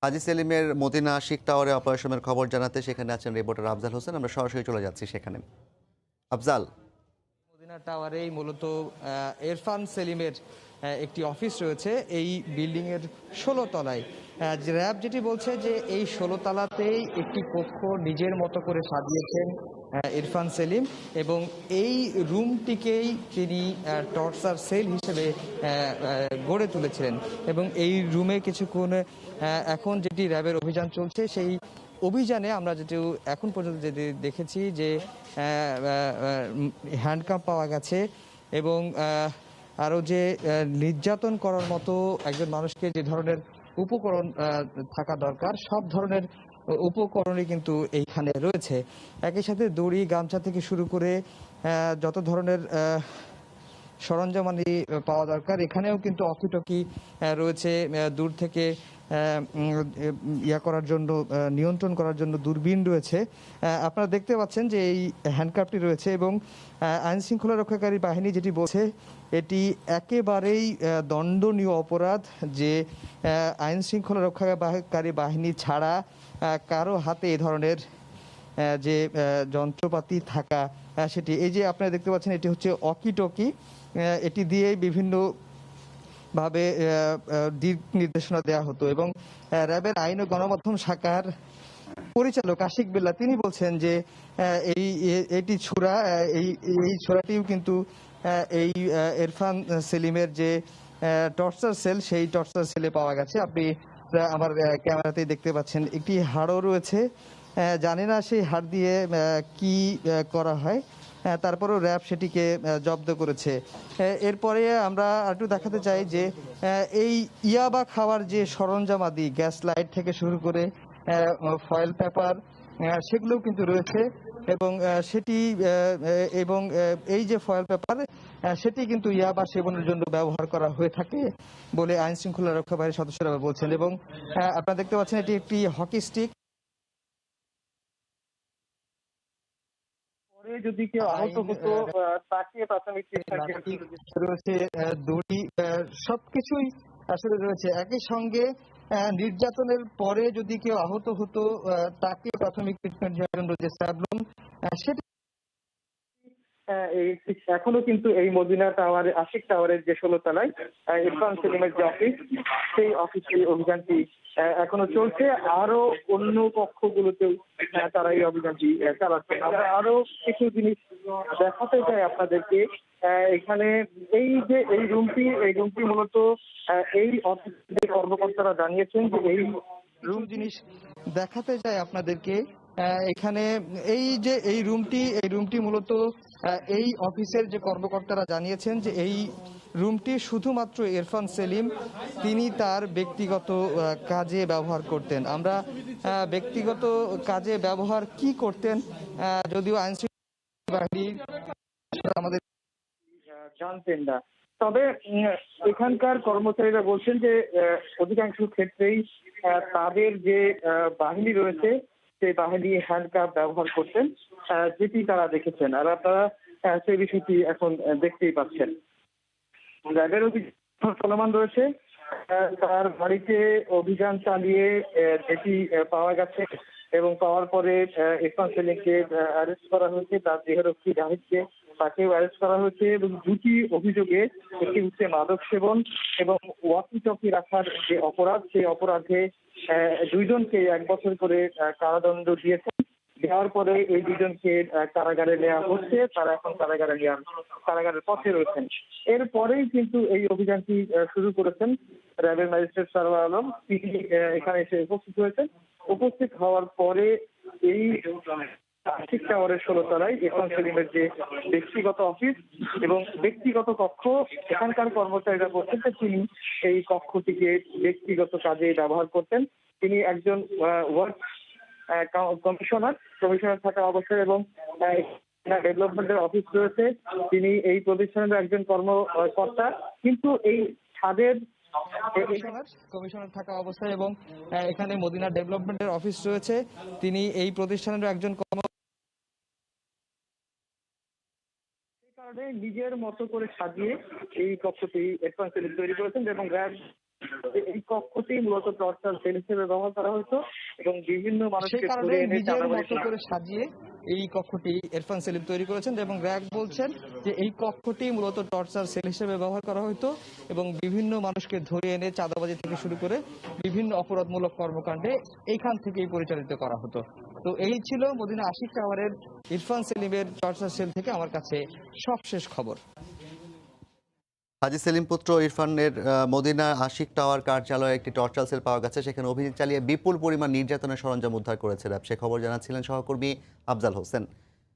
হাজী সেলিমের মদিনা আশিক টাওয়ারে অপারেশনের খবর জানাতে সেখানে আছেন রিপোর্টার আফজাল হোসেন। আমরা সরাসরি চলে যাচ্ছি সেখানে। আফজাল। মদিনা টাওয়ারেই মূলত ইরফান সেলিমের একটি অফিস রয়েছে এই বিল্ডিং এর ১৬ তলায়। র্যাব যেটি বলছে যে এই ১৬ তলাতেই একটি কক্ষ নিজের মতো করে সাজিয়েছেন ইরফান সেলিম, এবং এই রুমটিকেই তিনি টর্চার সেল হিসেবে গড়ে তুলেছিলেন। এবং এই রুমে কিছুক্ষণ এখন যেটি র্যাবের অভিযান চলছে, সেই অভিযানে আমরা যেটি এখন পর্যন্ত যেটি দেখেছি যে হ্যান্ডকাপ পাওয়া গেছে, এবং আরও যে নির্যাতন করার মতো একজন মানুষকে যে ধরনের উপকরণ থাকা দরকার, সব ধরনের উপকরণই কিন্তু এইখানে রয়েছে। একই সাথে দড়ি, গামছা থেকে শুরু করে যত ধরনের সরঞ্জামানি পাওয়া দরকার এখানেও কিন্তু অকিটকি রয়েছে। দূর থেকে করার জন্য, নিয়ন্ত্রণ করার জন্য দূরবীন রয়েছে। আপনারা দেখতে পাচ্ছেন যে এই হ্যান্ডকাপটি রয়েছে, এবং আইন শৃঙ্খলা রক্ষাকারী বাহিনী যেটি বলছে এটি একেবারেই দণ্ডনীয় অপরাধ, যে আইন শৃঙ্খলা রক্ষাকারী বাহিনী ছাড়া কারো হাতে এ ধরনের যে যন্ত্রপাতি থাকা, সেটি এই যে আপনারা দেখতে পাচ্ছেন এটি হচ্ছে অকিটকি। এটি দিয়ে বিভিন্ন ভাবে দিক নির্দেশনা দেওয়া হতো। এবং র্যাবের আইন ও গণমাধ্যম শাখার পরিচালক আশিক বিল্লাহ তিনি বলছেন যে এইটি ছোড়া, এই ছোড়াটিও কিন্তু এই ইরফান সেলিমের যে টর্চার সেল, সেই টর্চার সেলে পাওয়া গেছে। আপনি আমার ক্যামেরাতেই দেখতে পাচ্ছেন একটি হাড়ও রয়েছে। জানি না সেই হাড় দিয়ে কি করা হয়, তারপরেও র্যাব সেটিকে জব্দ করেছে। এরপরে আমরা একটু দেখাতে চাই যে এই ইয়াবা খাওয়ার যে সরঞ্জামাদি, গ্যাস লাইট থেকে শুরু করে ফয়েল পেপার, সেগুলোও কিন্তু রয়েছে। এবং সেটি এবং এই যে ফয়েল পেপার, সেটি কিন্তু ইয়াবা সেবনের জন্য ব্যবহার করা হয়ে থাকে বলে আইন শৃঙ্খলা রক্ষা বাহিনীর সদস্যরা বলছেন। এবং আপনারা দেখতে পাচ্ছেন এটি একটি হকি স্টিক। যদি কেউ আহত হতো তাকে প্রাথমিক চিকিৎসা রয়েছে, দড়ি, সবকিছুই আসলে রয়েছে। একই সঙ্গে নির্যাতনের পরে যদি কেউ আহত হতো তাকে প্রাথমিক ট্রিটমেন্টের জন্য যে স্যাবলুম, সেটা এখনো কিন্তু এই মদিনা টাওয়ারে, আশিক টাওয়ারের যে ১৬ তলায় ইরফান সেলিমের যে অফিস, সেই অফিসে অভিযানটি এখনো চলছে। আরো অন্য কক্ষগুলোতেও তারা এই অভিযানটি চালাচ্ছে। আমরা আরো কিছু জিনিস দেখাতে চাই আপনাদেরকে। এখানে এই রুমটি মূলত এই অফিসের কর্মকর্তারা জানিয়েছেন যে এই রুম জিনিস দেখাতে চাই আপনাদেরকে। এখানে এই রুমটি মূলত এই অফিসের যে কর্মকর্তারা জানিয়েছেন যে এই রুমটি শুধুমাত্র ইরফান সেলিম তিনি তার ব্যক্তিগত কাজে ব্যবহার করতেন। আমরা ব্যক্তিগত কাজে ব্যবহার কি করতেন যদিও আইন শৃঙ্খলা বাহিনী আমাদের জানতেন না, তবে এখানকার কর্মচারীরা বলছেন যে অধিকাংশ ক্ষেত্রেই তাদের যে বাহিনী রয়েছে সেই বাহিনী হ্যান্ডকাপ ব্যবহার করতেন, যেটি তারা দেখেছেন। আর আপনারা সেই বিষয়টি এখন দেখতেই পাচ্ছেন। র্যাবের অভিযান চলমান রয়েছে। তার বাড়িতে অভিযান চালিয়ে যেটি পাওয়া গেছে, এবং পাওয়ার পরে ইরফান সেলিমকে অ্যারেস্ট করা হয়েছে, তার দেহরক্ষী জাহিদকে তাকেও অ্যারেস্ট করা হয়েছে। এবং দুটি অভিযোগে, একটি হচ্ছে মাদক সেবন এবং ওয়াকি টকি রাখার যে অপরাধ, সেই অপরাধে দুইজনকে ১ বছর করে কারাদণ্ড দিয়েছে। দেওয়ার পরে এই দুজনকে কারাগারে নেওয়া হচ্ছে। তারা এখন কারাগারের পথে রয়েছেন। এরপরেই কিন্তু এই অভিযানটি শুরু করেছেন র্যাবের ম্যাজিস্ট্রেট সারওয়ার আলম। তিনি এখানে এসে উপস্থিত হয়েছেন। উপস্থিত হওয়ার পরে এই আশিক টাওয়ারের ১৬ তলায় ইরফান সেলিমের যে ব্যক্তিগত অফিস এবং ব্যক্তিগত কক্ষ, এখানকার কর্মচারীরা বলছেন যে তিনি এই কক্ষটিকে ব্যক্তিগত কাজে ব্যবহার করতেন। তিনি একজন ওয়ার্ক কমিশনার থাকা অবস্থায়, এবং ডেভেলপমেন্টের অফিস রয়েছে, তিনি এই প্রতিষ্ঠানের একজন কর্মকর্তা। কিন্তু এই ছাদের কমিশনার থাকা অবস্থায় এবং এখানে মদিনা ডেভেলপমেন্টের অফিস রয়েছে, তিনি এই প্রতিষ্ঠানের একজন কারণে নিজের মতো করে সাজিয়ে এই কক্ষটি ইরফান সেলিম তৈরি করেছেন। এবং র্যাব এই কক্ষটি মূলত টর্চার সেল হিসেবে ব্যবহার করা হতো এবং বিভিন্ন সেই মানুষকে কারণে ধরে এনে নিজের চাঁদাবাজি মতো করে সাজিয়ে এই কক্ষটি ইরফান সেলিম তৈরি করেছেন এবং র্যাব বলছেন যে এই কক্ষটি মূলত টর্চার সেল হিসেবে ব্যবহার করা হতো এবং বিভিন্ন মানুষকে ধরে এনে চাঁদাবাজি থেকে শুরু করে বিভিন্ন অপরাধমূলক কর্মকাণ্ডে এইখান থেকেই পরিচালিত করা হতো। তো এই ছিল মদিনা আশিক টাওয়ারের ইরফান সেলিমের টর্চার সেল থেকে আমার কাছে সবশেষ খবর। হাজী সেলিম পুত্র ইরফানের মদিনা আশিক টাওয়ার কার্যালয়ে একটি টর্চার সেল পাওয়া গেছে, সেখানে অভিযান চালিয়ে বিপুল পরিমাণ নির্যাতনের সরঞ্জাম উদ্ধার করেছে র্যাব। সে খবর জানাচ্ছিলেন সহকর্মী আফজাল হোসেন।